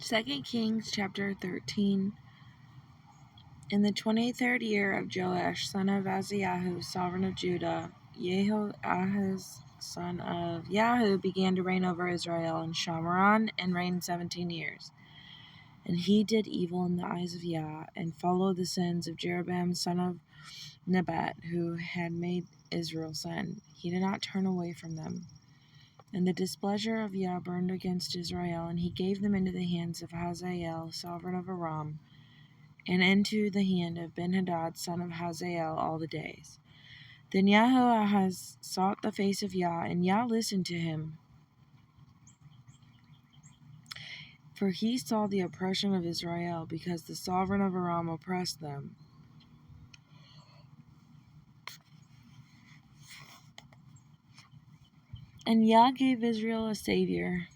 2 Kings chapter 13. In the 23rd year of Joash, son of Ahaziah, sovereign of Judah, Jehoahaz, son of Yahu, began to reign over Israel in Shamaron, and reigned 17 years. And he did evil in the eyes of Yah, and followed the sins of Jeroboam, son of Nebat, who had made Israel sin. He did not turn away from them. And the displeasure of Yah burned against Israel, and he gave them into the hands of Hazael, sovereign of Aram, and into the hand of Benhadad, son of Hazael, all the days. Then Jehoahaz sought the face of Yah, and Yah listened to him. For he saw the oppression of Israel, because the sovereign of Aram oppressed them. And Yah gave Israel a savior,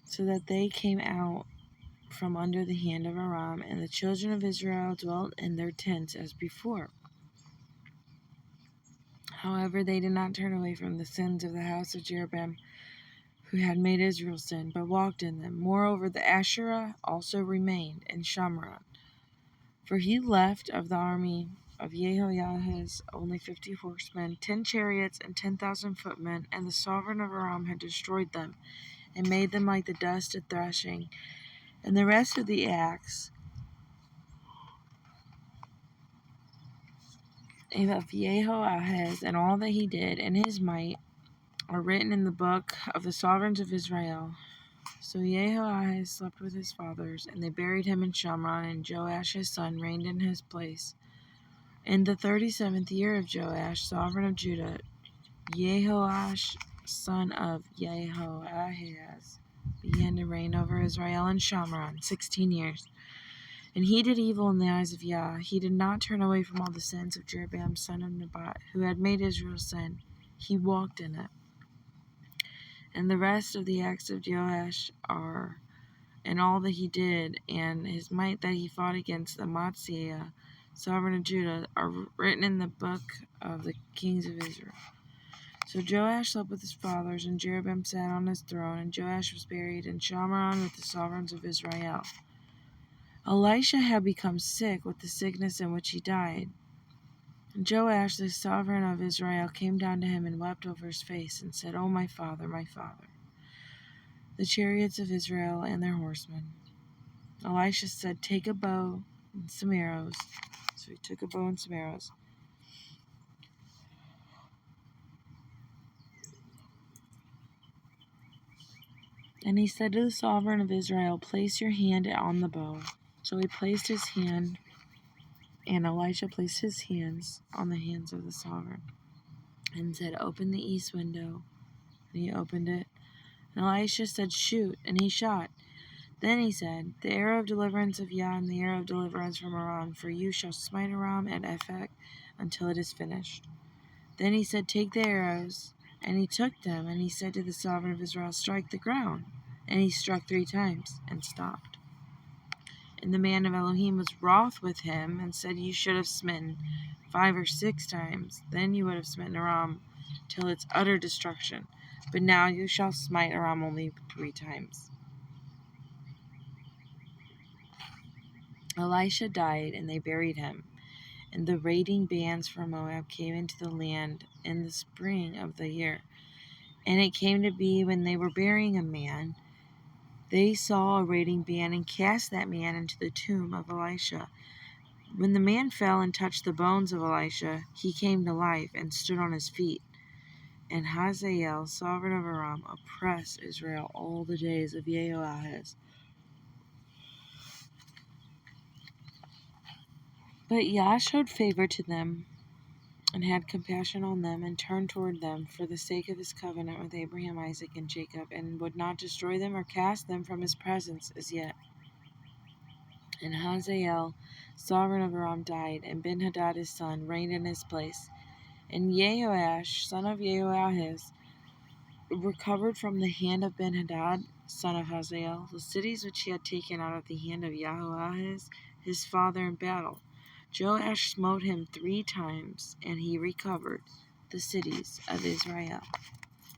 so that they came out from under the hand of Aram, and the children of Israel dwelt in their tents as before. However, they did not turn away from the sins of the house of Jeroboam, who had made Israel sin, but walked in them. Moreover, the Asherah also remained in Shamaron. For he left of the army of Jehoahaz only 50 horsemen, 10 chariots, and 10,000 footmen, and the sovereign of Aram had destroyed them, and made them like the dust of threshing. And the rest of the acts of Jehoahaz, and all that he did, and his might, are written in the book of the sovereigns of Israel. So Jehoahaz slept with his fathers, and they buried him in Shamaron, and Joash his son reigned in his place. In the 37th year of Joash, sovereign of Judah, Jehoash, son of Jehoahaz, began to reign over Israel in Shamaron 16 years. And he did evil in the eyes of Yah. He did not turn away from all the sins of Jeroboam, son of Nebat, who had made Israel sin. He walked in it. And the rest of the acts of Joash are, and all that he did, and his might that he fought against the Amaziah, sovereign of Judah, are written in the book of the kings of Israel. So Joash slept with his fathers, and Jeroboam sat on his throne, and Joash was buried in Shamaron with the sovereigns of Israel. Elisha had become sick with the sickness in which he died. And Joash, the sovereign of Israel, came down to him and wept over his face, and said, "O my father, the chariots of Israel and their horsemen." Elisha said, "Take a bow and some arrows." So he took a bow and some arrows. And he said to the sovereign of Israel, "Place your hand on the bow." So he placed his hand, and Elisha placed his hands on the hands of the sovereign, and said, "Open the east window." And he opened it. And Elisha said, "Shoot." And he shot. Then he said, "The arrow of deliverance of Yah, and the arrow of deliverance from Aram, for you shall smite Aram at Ephek until it is finished." Then he said, "Take the arrows." And he took them, and he said to the sovereign of Israel, "Strike the ground." And he struck 3 times, and stopped. And the man of Elohim was wroth with him, and said, "You should have smitten 5 or 6 times, then you would have smitten Aram till its utter destruction. But now you shall smite Aram only 3 times. Elisha died, and they buried him. And the raiding bands from Moab came into the land in the spring of the year. And it came to be, when they were burying a man, they saw a raiding band, and cast that man into the tomb of Elisha. When the man fell and touched the bones of Elisha, he came to life and stood on his feet. And Hazael, sovereign of Aram, oppressed Israel all the days of Jehoahaz. But Yah showed favor to them, and had compassion on them, and turned toward them for the sake of his covenant with Abraham, Isaac, and Jacob, and would not destroy them or cast them from his presence as yet. And Hazael, sovereign of Aram, died, and Benhadad his son reigned in his place. And Jehoash, son of Jehoahaz, recovered from the hand of Benhadad, son of Hazael, the cities which he had taken out of the hand of Jehoahaz his father in battle. Joash smote him 3 times, and he recovered the cities of Israel.